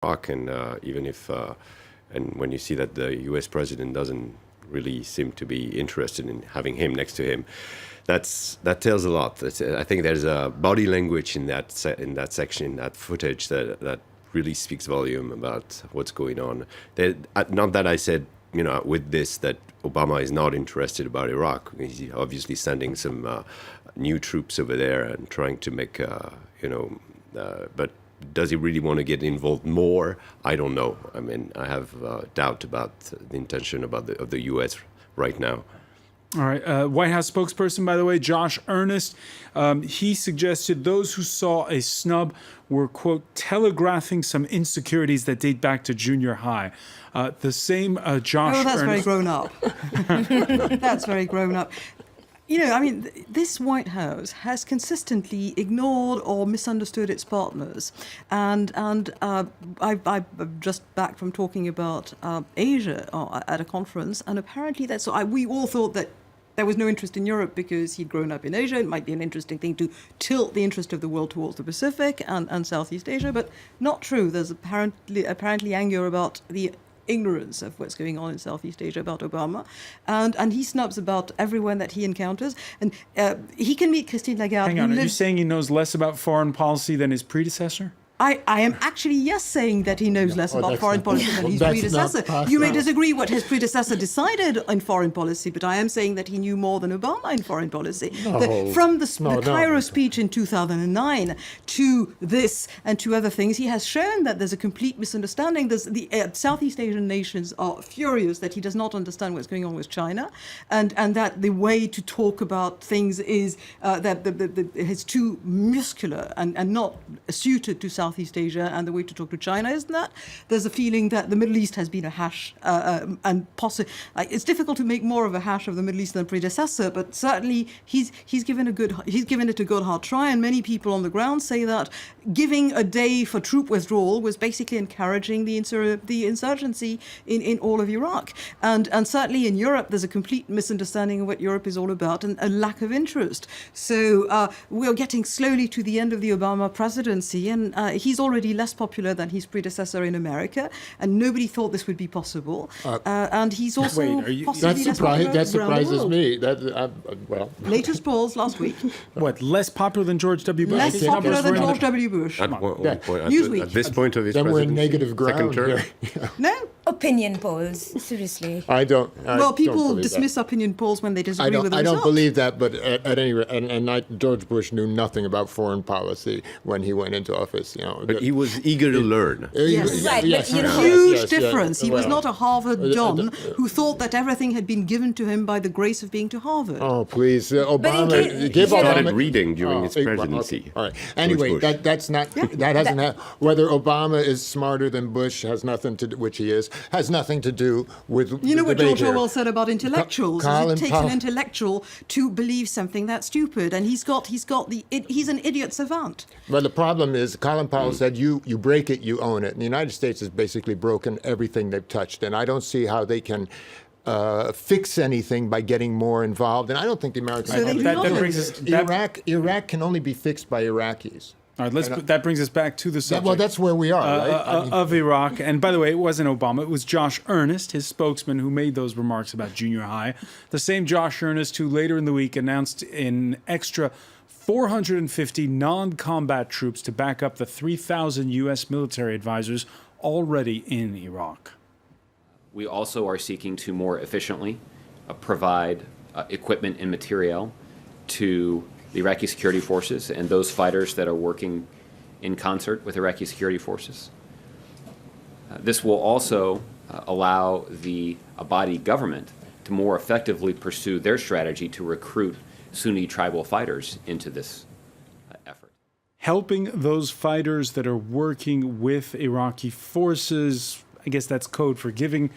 Iraq, and even if and when you see that the U.S. president doesn't really seem to be interested in having him next to him, that tells a lot. I think there's a body language in that section, in that footage, that really speaks volume about what's going on. Not that I said, with this, that Obama is not interested about Iraq. He's obviously sending some new troops over there and trying to make, but does he really want to get involved more? I don't know. I mean, I have doubt about the intention of the U.S. right now. All right. White House spokesperson, by the way, Josh Earnest, he suggested those who saw a snub were, quote, telegraphing some insecurities that date back to junior high. The same Josh Earnest. Oh, that's very grown up. That's very grown up. This White House has consistently ignored or misunderstood its partners. And I'm just back from talking about Asia at a conference, and apparently we all thought that there was no interest in Europe because he'd grown up in Asia. It might be an interesting thing to tilt the interest of the world towards the Pacific and Southeast Asia, but not true. There's apparently anger about the ignorance of what's going on in Southeast Asia about Obama, and he snubs about everyone that he encounters. And he can meet Christine Lagarde. Hang on, are you saying he knows less about foreign policy than his predecessor? I am actually, yes, saying that he knows less about foreign policy than his predecessor. You may disagree what his predecessor decided in foreign policy, but I am saying that he knew more than Obama in foreign policy. From the Cairo speech in 2009 to this and to other things, he has shown that there's a complete misunderstanding. The Southeast Asian nations are furious that he does not understand what's going on with China, and that the way to talk about things is that it's too muscular and not suited to Southeast Asia, and the way to talk to China isn't that. There's a feeling that the Middle East has been a hash, and it's difficult to make more of a hash of the Middle East than predecessor, but certainly he's given it a good hard try, and many people on the ground say that giving a day for troop withdrawal was basically encouraging the insurgency in all of Iraq, and certainly in Europe there's a complete misunderstanding of what Europe is all about and a lack of interest. So we're getting slowly to the end of the Obama presidency, and he's already less popular than his predecessor in America, and nobody thought this would be possible. And he's also possibly less popular that surprises around the me. world. Latest polls last week. What, less popular than George W. Bush? Less popular than George W. Bush. At Newsweek. this point of his Then we're in presidency, negative ground second term. here. No. Opinion polls, seriously. I don't People believe dismiss that. opinion polls when they disagree with the I result. don't believe that, but at any rate, and George Bush knew nothing about foreign policy when he went into office. But he was eager to learn. Yes. Right, but you know- Huge difference. He was not a Harvard John who thought that everything had been given to him by the grace of being to Harvard. Oh, please, Obama. case- Give He started Obama. reading during his Okay, presidency. all right. Anyway, Bush. that's not that hasn't whether Obama is smarter than Bush has nothing to do, which he is, has nothing to do with You know the what debate George here. Orwell said about intellectuals? Colin It takes Powell- an intellectual to believe something that's stupid, and he's an idiot savant. But the problem is, Colin Powell said, you break it, you own it. And the United States has basically broken everything they've touched. And I don't see how they can fix anything by getting more involved. And I don't think the Americans... So they do that not. brings us Iraq can only be fixed by Iraqis. All right, that brings us back to the subject. Well, that's where we are, right? I mean, of Iraq. And by the way, it wasn't Obama. It was Josh Earnest, his spokesman, who made those remarks about junior high. The same Josh Earnest who later in the week announced an extra 450 non-combat troops to back up the 3,000 U.S. military advisors already in Iraq. We also are seeking to more efficiently provide equipment and materiel to the Iraqi security forces and those fighters that are working in concert with Iraqi security forces. This will also allow the Abadi government to more effectively pursue their strategy to recruit Sunni tribal fighters into this effort. Helping those fighters that are working with Iraqi forces, I guess that's code for giving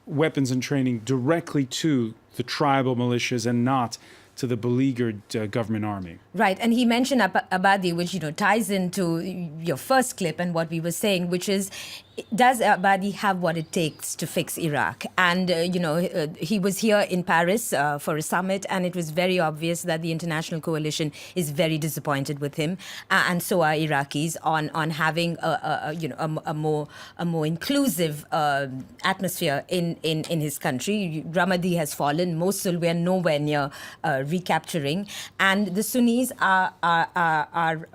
weapons and training directly to the tribal militias and not to the beleaguered government army. Right, and he mentioned Abadi, which ties into your first clip and what we were saying, which is, does Abadi have what it takes to fix Iraq? And he was here in Paris for a summit, and it was very obvious that the international coalition is very disappointed with him, and so are Iraqis on having a more inclusive atmosphere in his country. Ramadi has fallen. Mosul, we are nowhere near recapturing, and the Sunnis are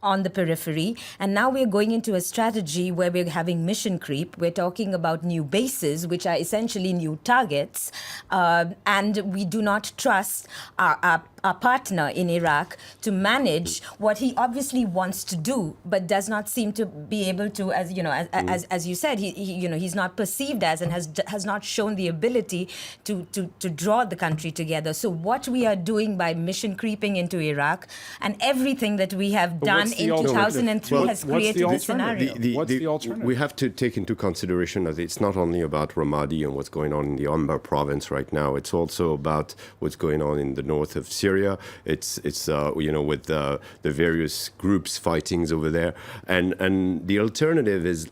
on the periphery. And now we're going into a strategy where we're having mission creep. We're talking about new bases, which are essentially new targets. And we do not trust our partner in Iraq to manage what he obviously wants to do, but does not seem to be able to, as you said, he's not perceived as and has not shown the ability to draw the country together. So what we are doing by mission creeping into Iraq and everything that we have done in 2003 has created a scenario. What's the alternative? We have to take into consideration that it's not only about Ramadi and what's going on in the Anbar province right now. It's also about what's going on in the north of Syria. It's with the various groups fightings over there, and the alternative is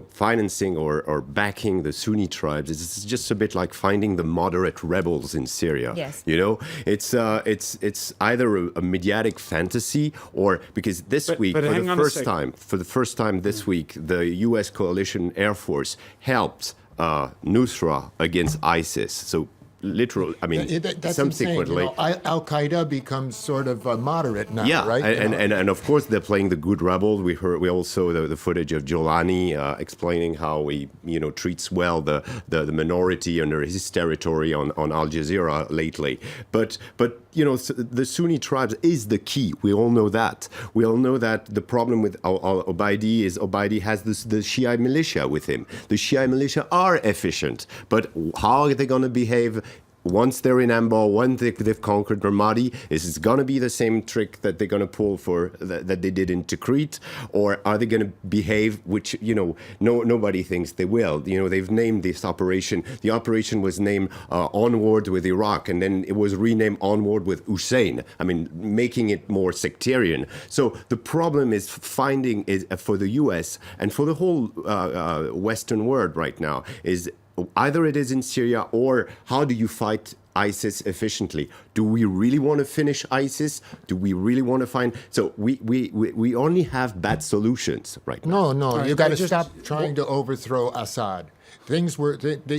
financing or backing the Sunni tribes. It's just a bit like finding the moderate rebels in Syria. Yes. It's either a mediatic fantasy or because this week, for the first time this week, the U.S. coalition Air Force helped Nusra against ISIS. So literal, that's subsequently, insane. Al Qaeda becomes sort of moderate now, right? And of course they're playing the good rebel. We also the footage of Jolani explaining how he treats well the minority under his territory on Al Jazeera lately. But the Sunni tribes is the key. We all know that. We all know that the problem with Obaidi is Obaidi has the Shia militia with him. The Shia militia are efficient, but how are they going to behave once they're in Anbar, once they've conquered Ramadi? Is it going to be the same trick that they're going to pull that they did in Tikrit? Or are they going to behave, which, nobody thinks they will. They've named this operation. The operation was named Onward with Iraq, and then it was renamed Onward with Hussein. Making it more sectarian. So the problem is finding for the U.S. and for the whole Western world right now is either it is in Syria or how do you fight ISIS efficiently? Do we really want to finish ISIS? Do we really want to find? So we only have bad solutions right now. No, you got to stop trying to overthrow Assad. Things were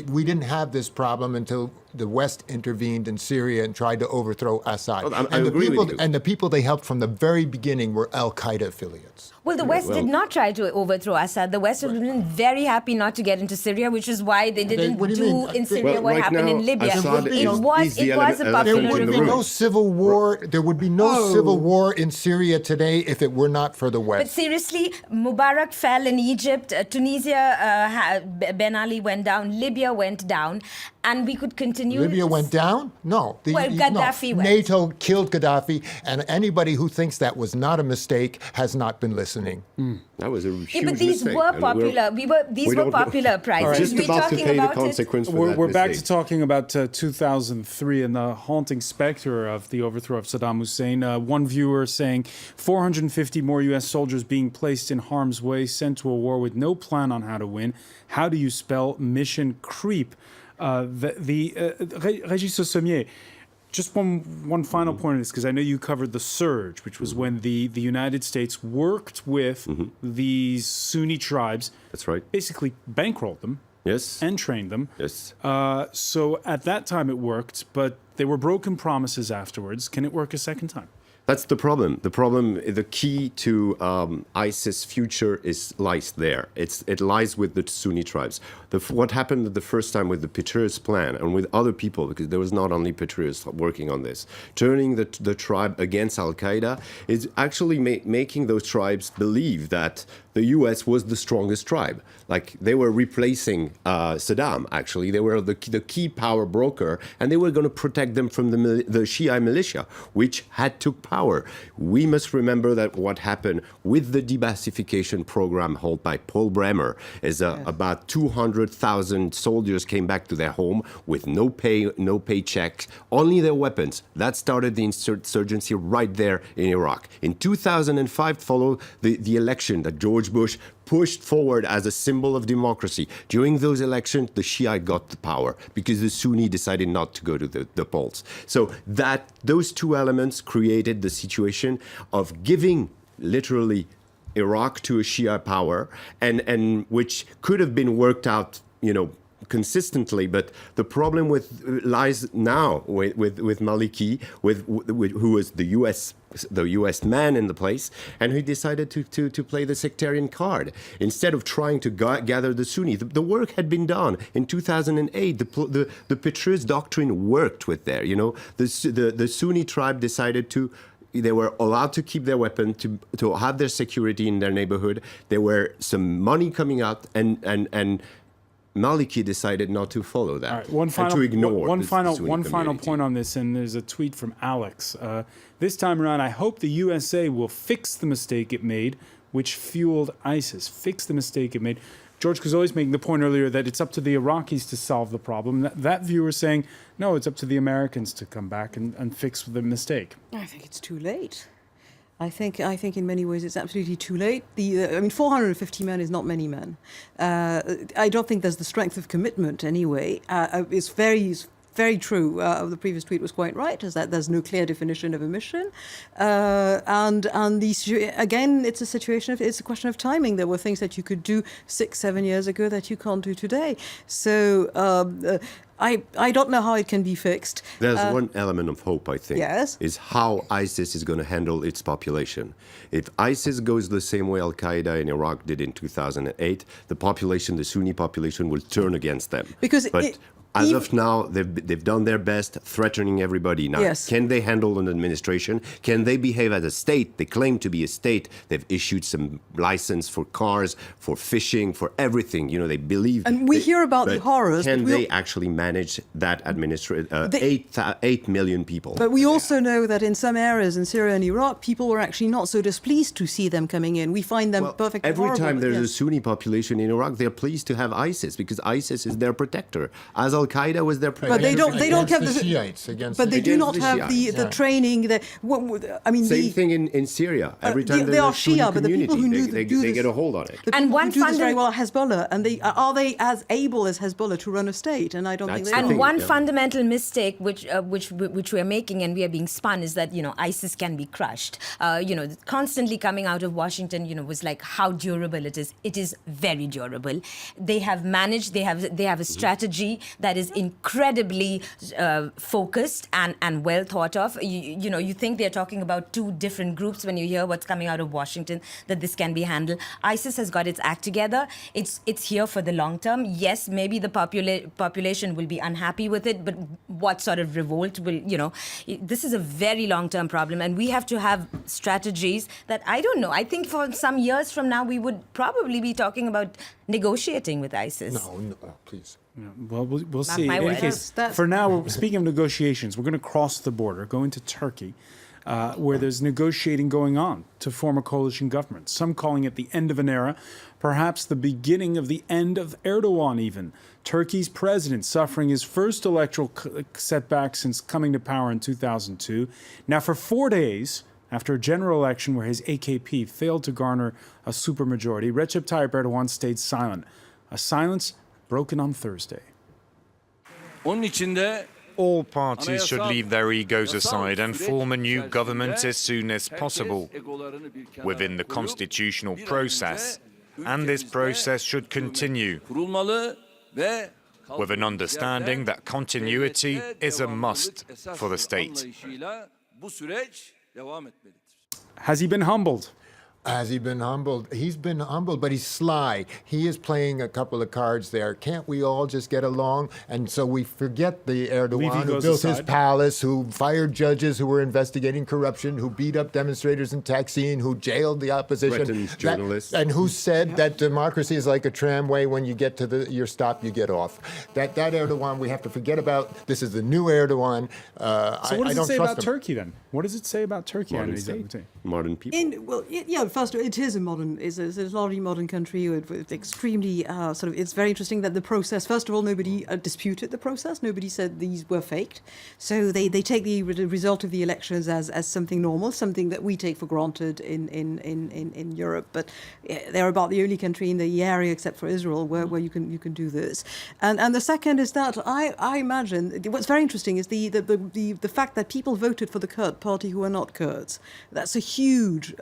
we didn't have this problem until the West intervened in Syria and tried to overthrow Assad. Well, I agree with you. And the people they helped from the very beginning were Al Qaeda affiliates. Well, the West did not try to overthrow Assad. The West has been very happy not to get into Syria, which is why they didn't do in Syria what happened in Libya. It was a popular There would be no civil war. There would be no civil war in Syria today if it were not for the West. But seriously, Mubarak fell in Egypt. Tunisia, Ben Ali went down. Libya went down. And we could continue. Libya went down? No. Gaddafi went. NATO killed Gaddafi, and anybody who thinks that was not a mistake has not been listening. That was a huge but these mistake. were popular. These were popular prizes. Just about to pay the consequence for that We're back to mistake. talking about 2003 and the haunting specter of the overthrow of Saddam Hussein. One viewer saying 450 more U.S. soldiers being placed in harm's way, sent to a war with no plan on how to win. How do you spell mission creep? Régis Sommier, just one final point on this, because I know you covered the surge, which was when the United States worked with these Sunni tribes. That's right. Basically bankrolled them. Yes. And trained them. Yes. So at that time it worked, but there were broken promises afterwards. Can it work a second time? That's the problem. The key to ISIS' future lies there. It lies with the Sunni tribes. What happened the first time with the Petraeus plan and with other people, because there was not only Petraeus working on this, turning the tribe against Al Qaeda is actually making those tribes believe that the US was the strongest tribe. Like they were replacing Saddam, actually. They were the key power broker, and they were going to protect them from the Shia militia, which had took power. We must remember that what happened with the debassification program held by Paul Bremer is about 200,000 soldiers came back to their home with no pay, no paychecks, only their weapons. That started the insurgency right there in Iraq. In 2005 followed the election that George Bush pushed forward as a symbol of democracy. During those elections, the Shia got the power because the Sunni decided not to go to the polls. So those two elements created the situation of giving literally Iraq to a Shia power, and which could have been worked out, consistently, but the problem lies now with Maliki, who was the U.S. man in the place, and he decided to play the sectarian card instead of trying to gather the Sunni. The work had been done in 2008. The Petraeus doctrine worked with there. The Sunni tribe decided they were allowed to keep their weapon, to have their security in their neighborhood. There were some money coming out, and Maliki decided not to follow that. All right, to ignore one final community. point on this, and there's a tweet from Alex. This time around, I hope the USA will fix the mistake it made, which fueled ISIS. Fix the mistake it made. George Kazoli's making the point earlier that it's up to the Iraqis to solve the problem. That viewer is saying, no, it's up to the Americans to come back and fix the mistake. I think it's too late. I think in many ways it's absolutely too late. 450 men is not many men. I don't think there's the strength of commitment anyway. It's very true. The previous tweet was quite right, is that there's no clear definition of a mission. And again, it's a question of timing. There were things that you could do 6-7 years ago that you can't do today. So I don't know how it can be fixed. There's one element of hope, I think, yes, is how ISIS is going to handle its population. If ISIS goes the same way Al-Qaeda in Iraq did in 2008, the Sunni population will turn against them. As of now, they've done their best, threatening everybody. Now, yes. Can they handle an administration? Can they behave as a state? They claim to be a state. They've issued some license for cars, for fishing, for everything. They believe. And we hear about the horrors. Can they actually manage that 8 million people? But we also know that in some areas in Syria and Iraq, people were actually not so displeased to see them coming in. We find them perfectly every horrible. Time there's a Sunni population in Iraq, they're pleased to have ISIS because ISIS is their protector. As Al-Qaeda was their protector. But they don't have the Shiites against. But they do not have Shiites. the training. Same thing in Syria. Every time they are there's a Sunni Shia, but the community, people who they get a hold on it. The people who do this very well are Hezbollah, and are they as able as Hezbollah to run a state? And I don't think they are. And one fundamental mistake which we are making, and we are being spun, is that ISIS can be crushed. Constantly coming out of Washington, was like how durable it is. It is very durable. They have managed. They have a strategy that is incredibly focused and well thought of. You think they're talking about two different groups when you hear what's coming out of Washington, that this can be handled. ISIS has got its act together. It's here for the long term. Yes, maybe the population will be unhappy with it, but what sort of revolt will, this is a very long-term problem, and we have to have strategies that, I don't know, I think for some years from now, we would probably be talking about negotiating with ISIS. No, please. Yeah, well, we'll see. my In any word. case, That's- for now, speaking of negotiations, we're going to cross the border, go into Turkey, where there's negotiating going on to form a coalition government. Some calling it the end of an era, perhaps the beginning of the end of Erdogan even. Turkey's president suffering his first electoral setback since coming to power in 2002. Now, for 4 days, after a general election where his AKP failed to garner a supermajority, Recep Tayep Erdogan stayed silent. A silence broken on Thursday. All parties should leave their egos aside and form a new government as soon as possible within the constitutional process. And this process should continue with an understanding that continuity is a must for the state. Has he been humbled? Has he been humbled? He's been humbled, but he's sly. He is playing a couple of cards there. Can't we all just get along? And so we forget the Erdogan who built his palace, who fired judges who were investigating corruption, who beat up demonstrators in Taksim, who jailed the opposition, threatened journalists, and who said that democracy is like a tramway. When you get to your stop, you get off. That Erdogan we have to forget about. This is the new Erdogan. So what does it say about Turkey then? What does it say about Turkey? Modern people. First, it is a largely modern country with extremely it's very interesting that the process, first of all, nobody disputed the process. Nobody said these were faked. So they take the result of the elections as something normal, something that we take for granted in Europe. But they're about the only country in the area, except for Israel, where you can do this. And the second is that I imagine what's very interesting is the fact that people voted for the Kurd party who are not Kurds. That's a huge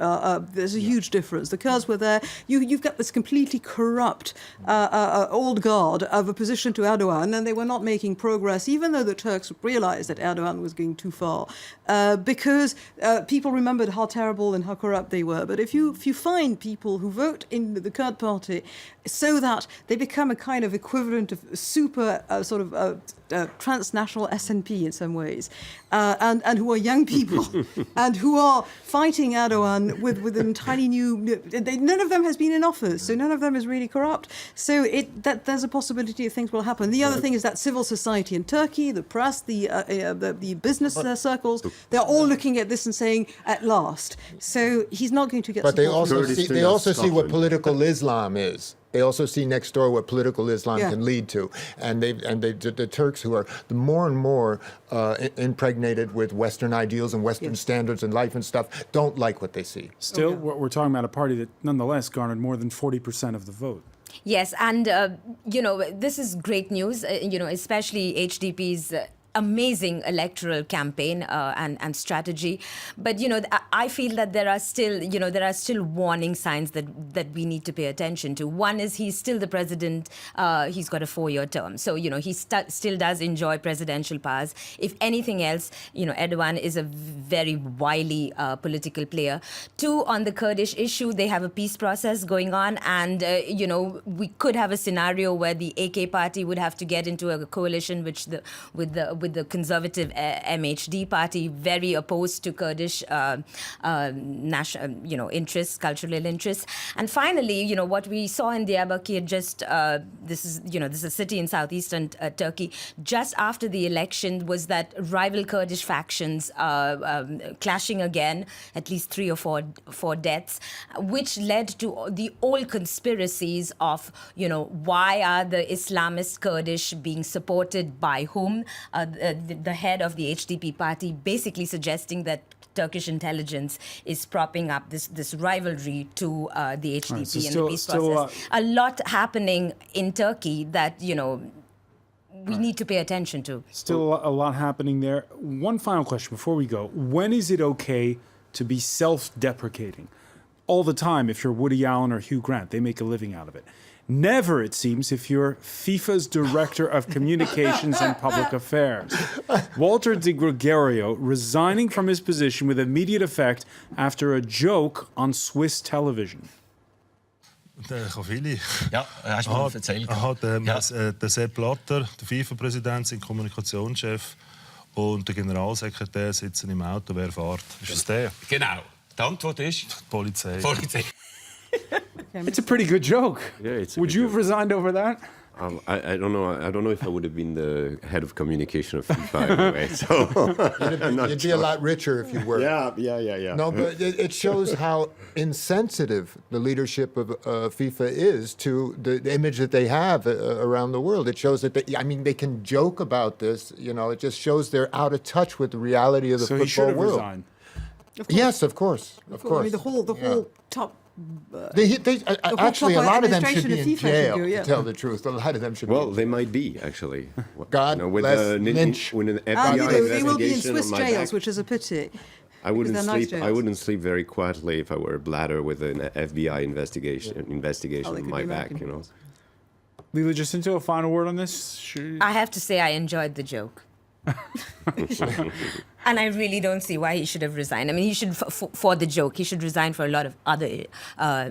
there's a huge difference. The Kurds were there. You've got this completely corrupt old guard of opposition to Erdogan, and they were not making progress, even though the Turks realized that Erdogan was going too far, because people remembered how terrible and how corrupt they were. But if you find people who vote in the Kurd party so that they become a kind of equivalent of super transnational SNP in some ways, and who are young people and who are fighting Erdogan with an entirely new. None of them has been in office, so none of them is really corrupt. So there's a possibility of things will happen. The other thing is that civil society in Turkey, the press, the business circles, they're all looking at this and saying, at last. So he's not going to get. But they also see what political Islam is. They also see next door what political Islam can lead to, and the Turks, who are more and more impregnated with Western ideals and Western standards and life and stuff, don't like what they see. Still, we're talking about a party that nonetheless garnered more than 40% of the vote. Yes, and this is great news. Especially HDP's amazing electoral campaign and strategy, but I feel that there are still warning signs that we need to pay attention to. One is he's still the president. He's got a 4-year term, so he still does enjoy presidential powers. If anything else, Erdogan is a very wily political player. Two, on the Kurdish issue, they have a peace process going on, and we could have a scenario where the AK party would have to get into a coalition with the conservative MHD party, very opposed to Kurdish national, interests, cultural interests. And finally, what we saw in Diyarbakir, this is a city in southeastern Turkey, just after the election, was that rival Kurdish factions clashing again, at least 3 or 4 deaths, which led to the old conspiracies of, why are the Islamist Kurdish being supported by whom? The head of the HDP party basically suggesting that Turkish intelligence is propping up this rivalry to the HDP and the peace process. A lot happening in Turkey that, we need to pay attention to. Still a lot happening there. One final question before we go. When is it okay to be self-deprecating? All the time, if you're Woody Allen or Hugh Grant, they make a living out of it. Never, it seems, if you're FIFA's Director of Communications and Public Affairs. Walter Di Gregorio resigning from his position with immediate effect after a joke on Swiss television. Ich habe viele. Ja, hast du mir erzählt. Der Sepp Blatter, der FIFA-Präsident, sein Kommunikationschef, und der Generalsekretär sitzen im Auto. Wer fährt? Ist es der? Genau. Die Antwort ist? Die Polizei. It's a pretty good joke. Yeah, Would you have resigned over that? I don't know. I don't know if I would have been the head of communication of FIFA anyway. So you'd be a lot richer if you were. Yeah. No, but it shows how insensitive the leadership of FIFA is to the image that they have around the world. It shows that they can joke about this. It just shows they're out of touch with the reality of the football world. So he should have resigned. Yes, of course. I mean, the whole top. Actually, a lot of them should be in jail, to tell the truth. A lot of them should be. Well, they might be, actually. God bless Lynch. With an FBI they will be in Swiss jails, back, which is a pity. I wouldn't sleep very quietly if I were Blatter with an FBI investigation on my back, Lila Jacinto, a final word on this? I have to say I enjoyed the joke. And I really don't see why he should have resigned. I mean, he should, for the joke, he should resign for a lot of other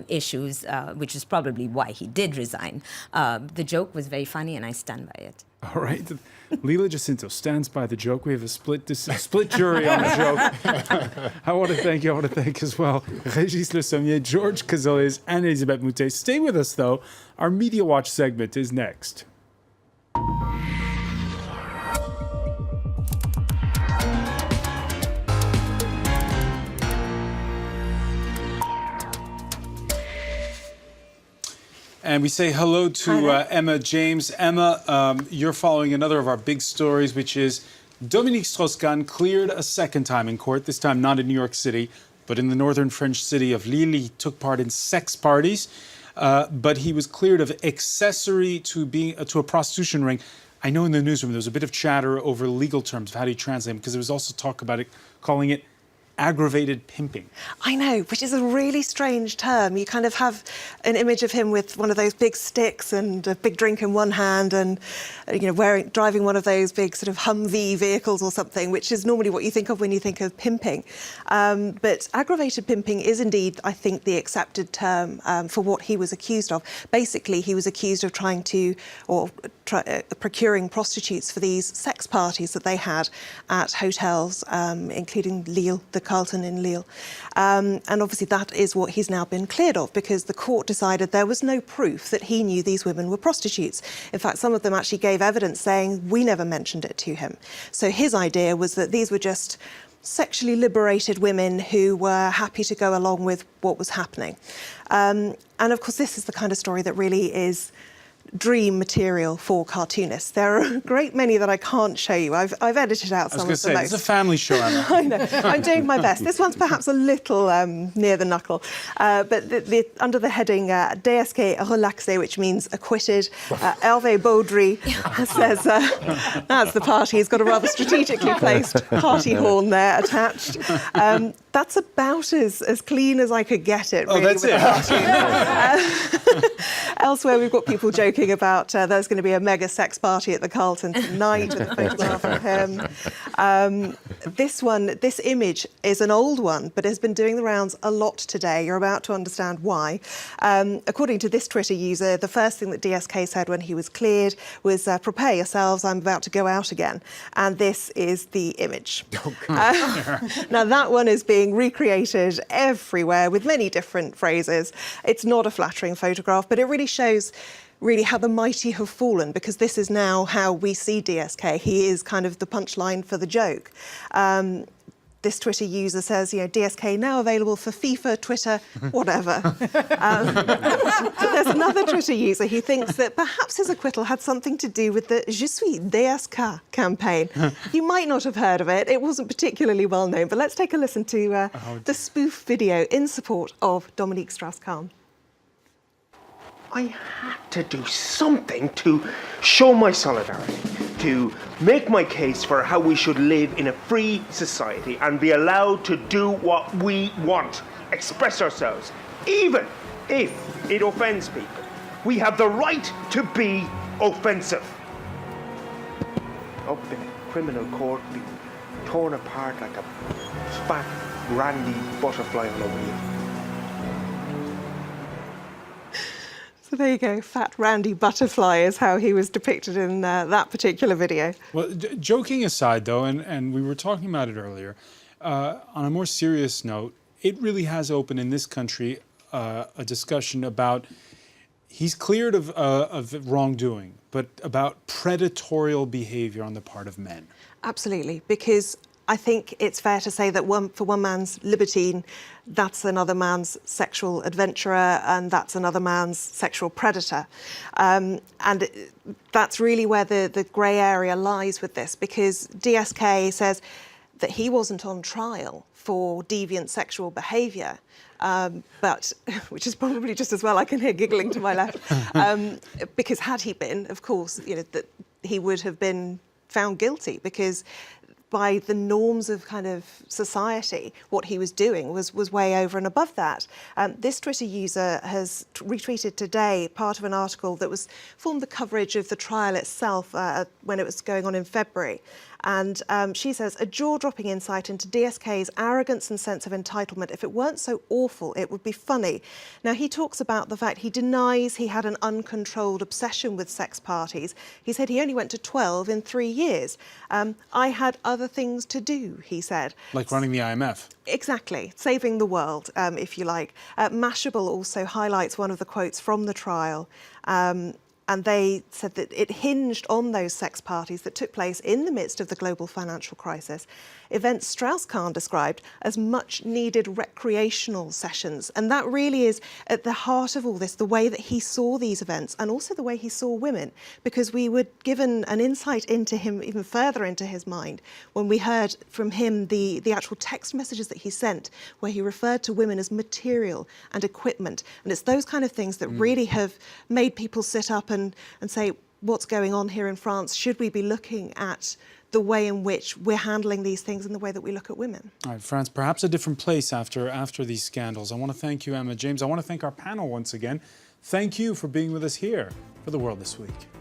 issues, which is probably why he did resign. The joke was very funny, and I stand by it. All right. Leila Jacinto stands by the joke. We have a split jury on the joke. I want to thank you. I want to thank as well Régis Le Sommier, George Cazoles, and Elisabeth Moutet. Stay with us, though. Our Media Watch segment is next. And we say hello to Emma James. Emma, you're following another of our big stories, which is Dominique Strauss-Kahn cleared a second time in court, this time not in New York City, but in the northern French city of Lille. He took part in sex parties, but he was cleared of accessory to a prostitution ring. I know in the newsroom there was a bit of chatter over legal terms of how do you translate them, because there was also talk about it, calling it aggravated pimping. I know, which is a really strange term. You kind of have an image of him with one of those big sticks and a big drink in one hand and, driving one of those big sort of Humvee vehicles or something, which is normally what you think of when you think of pimping. But aggravated pimping is indeed, I think, the accepted term for what he was accused of. Basically, he was accused of procuring prostitutes for these sex parties that they had at hotels, including Lille, the Carlton in Lille. And obviously that is what he's now been cleared of, because the court decided there was no proof that he knew these women were prostitutes. In fact, some of them actually gave evidence saying, we never mentioned it to him. So his idea was that these were just sexually liberated women who were happy to go along with what was happening. And of course, this is the kind of story that really is dream material for cartoonists. There are a great many that I can't show you. I've edited out some of the most. It's a family show, Emma. I know. I'm doing my best. This one's perhaps a little near the knuckle. But under the heading DSK relaxé, which means acquitted, Hervé Baudry says that's the party. He's got a rather strategically placed party horn there attached. That's about as clean as I could get it. Really, that's it. Elsewhere, we've got people joking about there's going to be a mega sex party at the Carlton tonight with a photograph of him. This image is an old one, but has been doing the rounds a lot today. You're about to understand why. According to this Twitter user, the first thing that DSK said when he was cleared was, prepare yourselves, I'm about to go out again. And this is the image. Now, that one is being recreated everywhere with many different phrases. It's not a flattering photograph, but it really shows how the mighty have fallen, because this is now how we see DSK. He is kind of the punchline for the joke. This Twitter user says, DSK now available for FIFA, Twitter, whatever. There's another Twitter user who thinks that perhaps his acquittal had something to do with the Je suis DSK campaign. You might not have heard of it. It wasn't particularly well known, but let's take a listen to the spoof video in support of Dominique Strauss-Kahn. I had to do something to show my solidarity, to make my case for how we should live in a free society and be allowed to do what we want, express ourselves, even if it offends people. We have the right to be offensive. Up in a criminal court, be torn apart like a fat, randy butterfly on a wheel. So there you go, fat randy butterfly is how he was depicted in that particular video. Well, joking aside, though, and we were talking about it earlier, on a more serious note, it really has opened in this country a discussion about, he's cleared of wrongdoing, but about predatorial behavior on the part of men. Absolutely, because I think it's fair to say that for one man's libertine, that's another man's sexual adventurer, and that's another man's sexual predator. And that's really where the grey area lies with this, because DSK says that he wasn't on trial for deviant sexual behaviour, but, which is probably just as well, I can hear giggling to my left, because had he been, of course, that he would have been found guilty, because by the norms of kind of society, what he was doing was way over and above that. This Twitter user has retweeted today part of an article that formed the coverage of the trial itself when it was going on in February. And she says, a jaw-dropping insight into DSK's arrogance and sense of entitlement. If it weren't so awful, it would be funny. Now, he talks about the fact he denies he had an uncontrolled obsession with sex parties. He said he only went to 12 in 3 years. I had other things to do, he said. Like running the IMF. Exactly, saving the world, if you like. Mashable also highlights one of the quotes from the trial. And they said that it hinged on those sex parties that took place in the midst of the global financial crisis. Events Strauss-Kahn described as much-needed recreational sessions. And that really is at the heart of all this, the way that he saw these events and also the way he saw women, because we were given an insight into him, even further into his mind, when we heard from him the actual text messages that he sent, where he referred to women as material and equipment. And it's those kind of things that really have made people sit up and say, what's going on here in France? Should we be looking at the way in which we're handling these things and the way that we look at women? All right, France, perhaps a different place after these scandals. I want to thank you, Emma. James, I want to thank our panel once again. Thank you for being with us here for The World This Week.